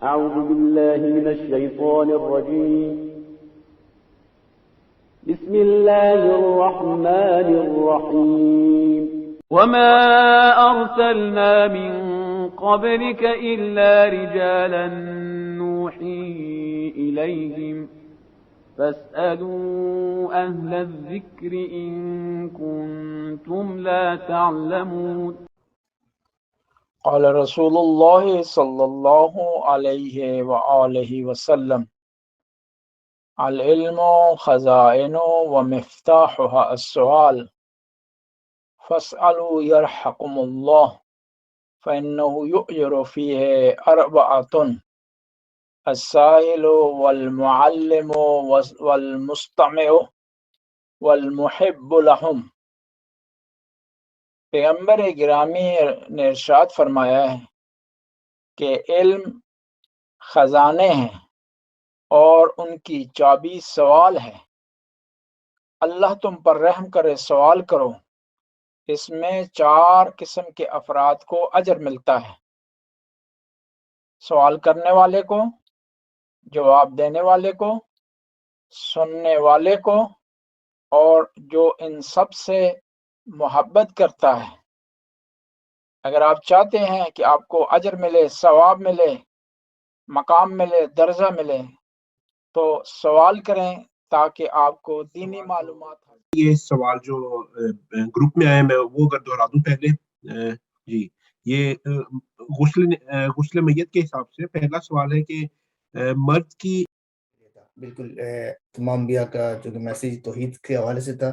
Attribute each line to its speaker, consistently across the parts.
Speaker 1: أعوذ بالله من الشيطان الرجيم بسم الله الرحمن الرحيم وما أرسلنا من قبلك إلا رجالا نوحي إليهم فاسألوا أهل الذكر إن كنتم لا تعلمون
Speaker 2: قال رسول اللہ صلی اللہ علیہ وآلہ وسلم العلم خزائن ومفتاحها السؤال فاسألوا يرحقم الله فإنه يؤجر فيه أربعة السائل والمعلم والمستمع والمحب لهم۔ پیغمبر گرامی نے ارشاد فرمایا ہے کہ علم خزانے ہیں اور ان کی چابی سوال ہے۔ اللہ تم پر رحم کرے، سوال کرو، اس میں 4 قسم کے افراد کو اجر ملتا ہے: سوال کرنے والے کو، جواب دینے والے کو، سننے والے کو، اور جو ان سب سے محبت کرتا ہے۔ اگر آپ چاہتے ہیں کہ آپ کو اجر ملے، ثواب ملے، مقام ملے، درجہ ملے، تو سوال کریں تاکہ آپ کو دینی معلومات ہو۔
Speaker 3: یہ سوال جو گروپ میں آئے میں وہ اگر دہرا دوں پہلے، جی یہ غسل میت کے حساب سے پہلا سوال ہے کہ مرد کی
Speaker 4: بالکل تمام انبیاء کا جو کہ میسیج توحید کے حوالے سے تھا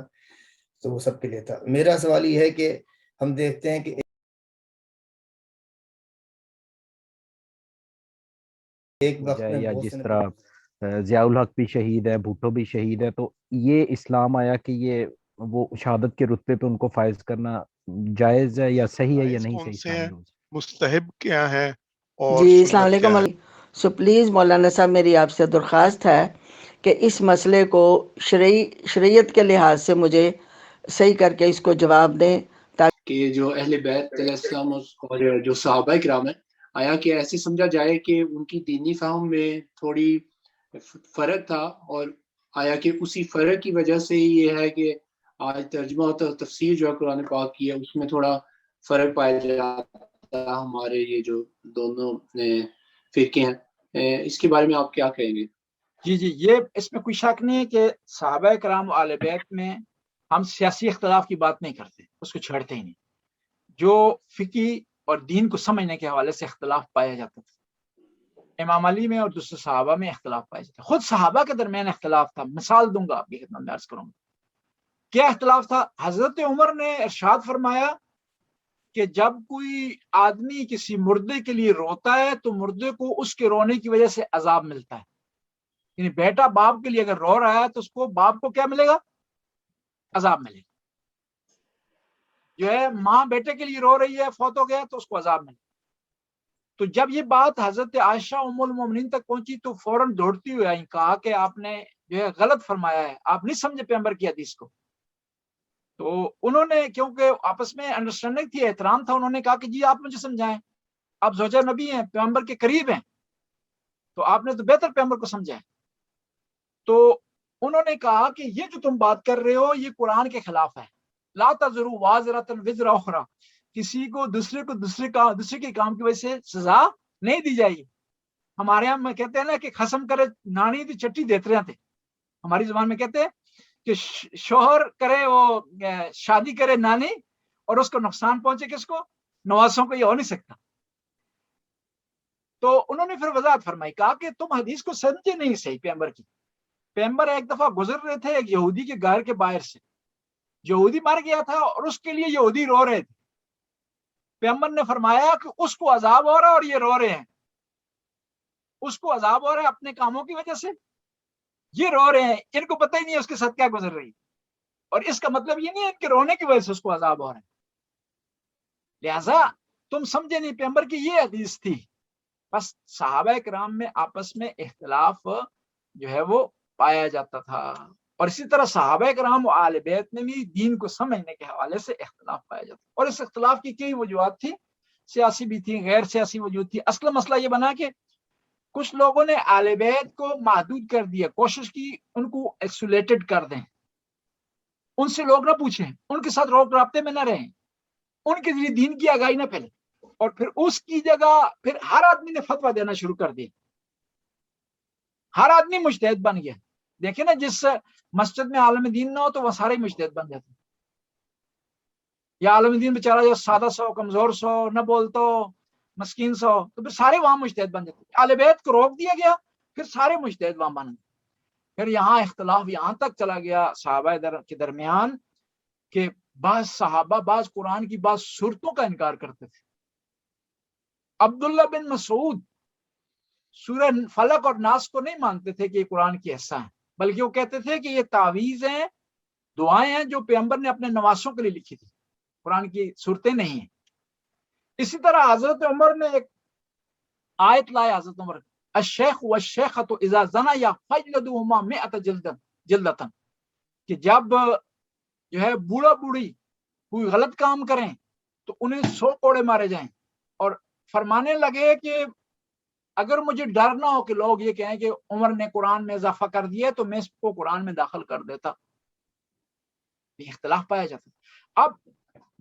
Speaker 4: تو وہ سب کے لیے تھا۔ میرا سوال یہ ہے کہ ہم دیکھتے ہیں کہ ایک وقت میں
Speaker 5: یا
Speaker 4: بہت
Speaker 5: جس
Speaker 4: سے
Speaker 5: طرح ضیاء الحق بھی شہید ہے، بھٹو بھی شہید ہے، تو یہ اسلام آیا کہ یہ وہ شہادت کے رتبے پہ ان کو فائز کرنا جائز ہے یا صحیح ہے یا نہیں صحیح؟ اسلامی روز
Speaker 6: مستحب کیا ہے اور
Speaker 7: جی
Speaker 6: سنت
Speaker 7: السلام علیکم۔
Speaker 6: کیا ہے؟
Speaker 7: سو پلیز مولانا صاحب میری آپ سے درخواست ہے کہ اس مسئلے کو شریعت کے لحاظ سے مجھے صحیح کر کے اس کو جواب دیں
Speaker 8: کہ جو اہل بیت علیہ السلام اور جو صحابہ کرام ہیں، آیا کہ ایسے سمجھا جائے کہ ان کی دینی فہم میں تھوڑی فرق تھا، اور آیا کہ اسی فرق کی وجہ سے یہ ہے کہ آج ترجمہ اور تفسیر جو ہے قرآن پاک کی ہے اس میں تھوڑا فرق پایا جاتا ہے ہمارے یہ جو دونوں فرقے ہیں۔ اس کے بارے میں آپ کیا کہیں گے؟
Speaker 2: جی یہ اس میں کوئی شک نہیں ہے کہ صحابہ کرام و اہل بیت میں ہم سیاسی اختلاف کی بات نہیں کرتے، اس کو چھڑتے ہی نہیں۔ جو فقہی اور دین کو سمجھنے کے حوالے سے اختلاف پایا جاتا تھا، امام علی میں اور دوسرے صحابہ میں اختلاف پایا جاتا ہے۔ خود صحابہ کے درمیان اختلاف تھا۔ مثال دوں گا آپ کی خدمت میں، عرض کروں گا کیا اختلاف تھا۔ حضرت عمر نے ارشاد فرمایا کہ جب کوئی آدمی کسی مردے کے لیے روتا ہے تو مردے کو اس کے رونے کی وجہ سے عذاب ملتا ہے، یعنی بیٹا باپ کے لیے اگر رو رہا ہے تو اس کو باپ کو کیا ملے گا؟ عذاب ملے گا۔ جو ہے ماں بیٹے کے لیے رو رہی ہے، فوت ہو گیا تو اس کو عذاب ملے گا۔ تو جب یہ بات حضرت عائشہ ام المومنین تک پہنچی تو فوراً دوڑتی ہوئی آئی، کہا کہ آپ نے جو ہے غلط فرمایا ہے، آپ نہیں سمجھے پیغمبر کی حدیث کو۔ تو انہوں نے کیونکہ آپس میں انڈرسٹینڈنگ تھی، احترام تھا، انہوں نے کہا کہ جی آپ مجھے سمجھائیں، آپ زوجہ نبی ہیں، پیغمبر کے قریب ہیں، تو آپ نے تو بہتر پیغمبر کو سمجھا ہے۔ تو انہوں نے کہا کہ یہ جو تم بات کر رہے ہو یہ قرآن کے خلاف ہے۔ لا تزر وازرۃ وزر اخری، کسی کو دوسرے کے کام کی وجہ سے سزا نہیں دی جائے گی۔ ہمارے یہاں میں کہتے ہیں نا کہ خصم کرے نانی تو چٹی دیتے رہتے، ہماری زبان میں کہتے ہیں کہ شوہر کرے وہ شادی کرے نانی اور اس کو نقصان پہنچے کس کو؟ نواسوں کو، یہ ہو نہیں سکتا۔ تو انہوں نے پھر وضاحت فرمائی، کہا کہ تم حدیث کو سمجھے نہیں صحیح پیغمبر کی۔ پیغمبر ایک دفعہ گزر رہے تھے ایک یہودی کے گھر کے باہر سے، یہودی مر گیا تھا اور اس کے لیے یہودی رو رہے تھے۔ پیغمبر نے فرمایا کہ اس کو عذاب ہو رہا ہے اور یہ رو رہے ہیں، اس کو عذاب ہو رہا ہے اپنے کاموں کی وجہ سے، یہ رو رہے ہیں، ان کو پتہ ہی نہیں ہے اس کے ساتھ کیا گزر رہی ہے، اور اس کا مطلب یہ نہیں ہے کہ رونے کی وجہ سے اس کو عذاب ہو رہا ہے۔ لہذا تم سمجھے نہیں، پیغمبر کی یہ حدیث تھی۔ بس صحابہ کرام میں آپس میں اختلاف جو ہے وہ پایا جاتا تھا، اور اسی طرح صحابہ کرام و آل بیت میں بھی دین کو سمجھنے کے حوالے سے اختلاف پایا جاتا ہے، اور اس اختلاف کی کئی وجوہات تھی، سیاسی بھی تھی، غیر سیاسی وجوہ تھی۔ اصل مسئلہ یہ بنا کہ کچھ لوگوں نے اہل بیت کو محدود کر دیا، کوشش کی ان کو ایسولیٹڈ کر دیں، ان سے لوگ نہ پوچھیں، ان کے ساتھ روک رابطے میں نہ رہیں، ان کے ذریعے دین کی آگاہی نہ پھیلے، اور پھر اس کی جگہ پھر ہر آدمی نے فتویٰ دینا شروع کر دیا، ہر آدمی مجتہد بن گیا۔ دیکھیں نا، جس مسجد میں عالم دین نہ ہو تو وہ سارے مجتہد بن جاتے ہیں، یا عالم دین بیچارہ جو سادہ سو، کمزور سو، نہ بولتا ہو، مسکین سو، تو پھر سارے وہاں مجتہد بن جاتے ہیں۔ اہل بیت کو روک دیا گیا، پھر سارے مجتہد وہاں بن گئے۔ پھر یہاں اختلاف یہاں تک چلا گیا صحابہ کے درمیان کہ بعض صحابہ بعض قرآن کی بعض صورتوں کا انکار کرتے تھے۔ عبداللہ بن مسعود سورہ فلق اور ناس کو نہیں مانتے تھے کہ یہ قرآن کی حصہ ہیں، بلکہ وہ کہتے تھے کہ یہ تعویذ ہیں، دعائیں ہیں جو پیغمبر نے اپنے نواسوں کے لیے لکھی تھی، قرآن کی صورتیں نہیں ہیں۔ اسی طرح حضرت عمر نے ایک آیت لایا، حضرت عمر، الشیخ والشیخۃ اذا زنیا فاجلدوہما 100 جلدۃ، کہ جب جو ہے بوڑھا بوڑھی کوئی غلط کام کریں تو انہیں 100 کوڑے مارے جائیں، اور فرمانے لگے کہ اگر مجھے ڈر نہ ہو کہ لوگ یہ کہیں کہ عمر نے قرآن میں اضافہ کر دیا تو میں اس کو قرآن میں داخل کر دیتا۔ یہ اختلاف پایا جاتا تھا۔ اب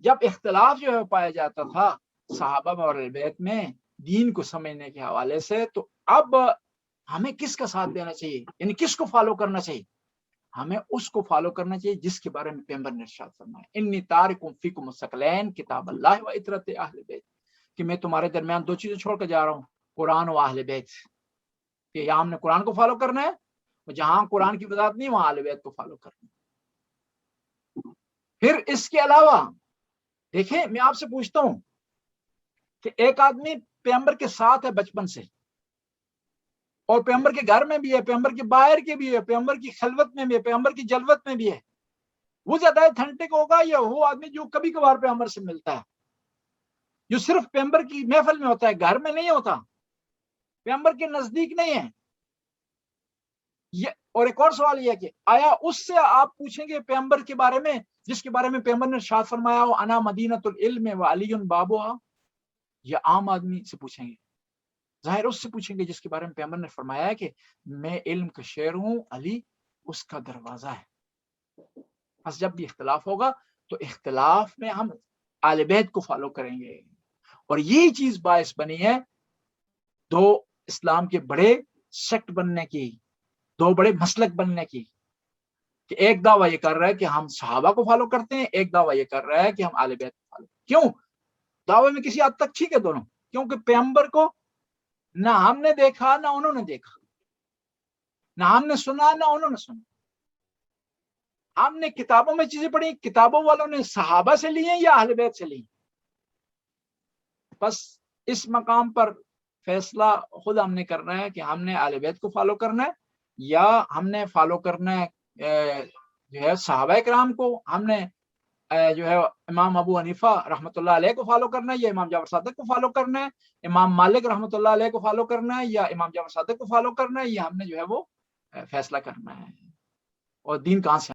Speaker 2: جب اختلاف جو ہے پایا جاتا تھا صحابہ اور اہل بیت میں دین کو سمجھنے کے حوالے سے، تو اب ہمیں کس کا ساتھ دینا چاہیے، یعنی کس کو فالو کرنا چاہیے؟ ہمیں اس کو فالو کرنا چاہیے جس کے بارے میں پیغمبر نے ارشاد فرمایا، انی تارکم فیکم الثقلین کتاب اللہ و عترۃ اہل بیت، کہ میں تمہارے درمیان 2 چیزیں چھوڑ کے جا رہا ہوں، قرآن و اہل بیت، کہ یہاں ہم نے قرآن کو فالو کرنا ہے، اور جہاں قرآن کی وضاحت نہیں وہاں اہل بیت کو فالو کرنا ہے۔ پھر اس کے علاوہ دیکھیں، میں آپ سے پوچھتا ہوں کہ ایک آدمی پیغمبر کے ساتھ ہے بچپن سے، اور پیغمبر کے گھر میں بھی ہے، پیغمبر کے باہر کے بھی ہے، پیغمبر کی خلوت میں بھی ہے، پیغمبر کی جلوت میں بھی ہے، وہ زیادہ اتھینٹک ہوگا یا وہ آدمی جو کبھی کبھار پیغمبر سے ملتا ہے، جو صرف پیغمبر کی محفل میں ہوتا ہے، گھر میں نہیں ہوتا، پیغمبر کے نزدیک نہیں ہے؟ اور ایک اور سوال یہ ہے کہ آیا اس سے آپ پوچھیں گے پیغمبر کے بارے میں جس کے بارے میں پیغمبر نے ارشاد فرمایا ہو انا مدینۃ العلم و علی بابوہا، یا عام آدمی سے پوچھیں گے؟ ظاہر اس سے پوچھیں گے جس کے بارے میں پیغمبر نے فرمایا ہے کہ میں علم کا شیر ہوں، علی اس کا دروازہ ہے۔ بس جب بھی اختلاف ہوگا تو اختلاف میں ہم اہل بیت کو فالو کریں گے، اور یہی چیز باعث بنی ہے 2 اسلام کے بڑے سیکٹ بننے کی، 2 بڑے مسلک بننے کی، کہ ایک دعویٰ یہ کر رہا ہے کہ ہم صحابہ کو فالو کرتے ہیں، ایک دعویٰ یہ کر رہا ہے کہ ہم اہل بیت کو فالو۔ کیوں؟ دعوے میں کسی حد تک ٹھیک ہے دونوں، کیونکہ پیغمبر کو نہ ہم نے دیکھا نہ انہوں نے دیکھا، نہ ہم نے سنا نہ انہوں نے سنا، ہم نے کتابوں میں چیزیں پڑھی، کتابوں والوں نے صحابہ سے لی ہیں یا اہل بیت سے لی؟ بس اس مقام پر فیصلہ خود ہم نے کرنا ہے کہ ہم نے اہل بیت کو فالو کرنا ہے یا ہم نے فالو کرنا ہے جو ہے صحابہ کرام کو، ہم نے جو ہے امام ابو حنیفہ رحمۃ اللہ علیہ کو فالو کرنا ہے یا امام جعفر صادق کو فالو کرنا ہے، امام مالک رحمۃ اللہ علیہ کو فالو کرنا ہے یا امام جعفر صادق کو فالو کرنا ہے، یہ ہم نے جو ہے وہ فیصلہ کرنا ہے، اور دین کہاں سے